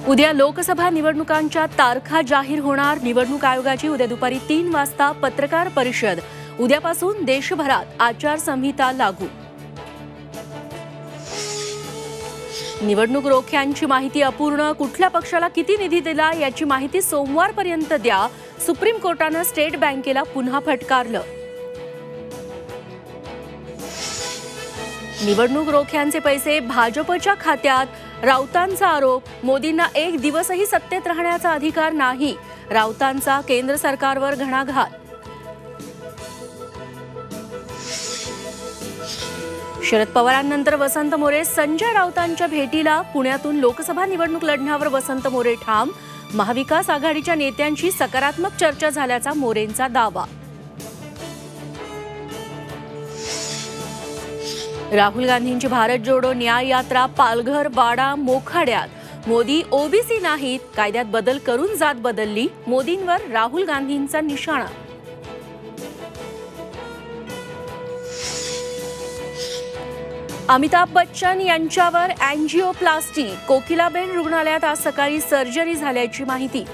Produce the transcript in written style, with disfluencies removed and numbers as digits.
उद्या लोकसभा निवडणुकांच्या तारखा जाहीर होणार। निवडणूक आयोगाची उद्या दुपारी 3 वाजता पत्रकार परिषद। उद्यापासून देशभरात आचारसंहिता लागू। निवडणूक रोख्यांची माहिती अपूर्ण, कुठल्या पक्षाला किती निधी दिला याची माहिती सोमवारपर्यंत द्या। सुप्रीम कोर्टाने स्टेट बँकेला पुन्हा फटकारलं। निवडणूक रोख्यांचे पैसे भाजपच्या खात्यात, राऊतांचा आरोप। मोदींना एक दिवसही सत्तेत राहण्याचा अधिकार नाही, राऊतांचा केंद्र सरकारवर घणाघात। शरद पवारांनंतर वसंत मोरे संजय राऊतांच्या भेटीला। पुण्यातून लोकसभा निवडणूक लढण्यावर वसंत मोरे ठाम। महाविकास आघाडीच्या नेत्यांशी सकारात्मक चर्चा झाल्याचा मोरेंचा दावा। राहुल गांधींची भारत जोडो न्याय यात्रा पालघर, वाडा, मोखाड्यात। मोदी ओबीसी नाहीत, कायद्यात बदल करून जात बदलली। मोदींवर राहुल गांधींचा निशाणा। अमिताभ बच्चन यांच्यावर अँजिओप्लास्टी। कोकिलाबेन रुग्णालयात आज सकाळी सर्जरी झाल्याची माहिती।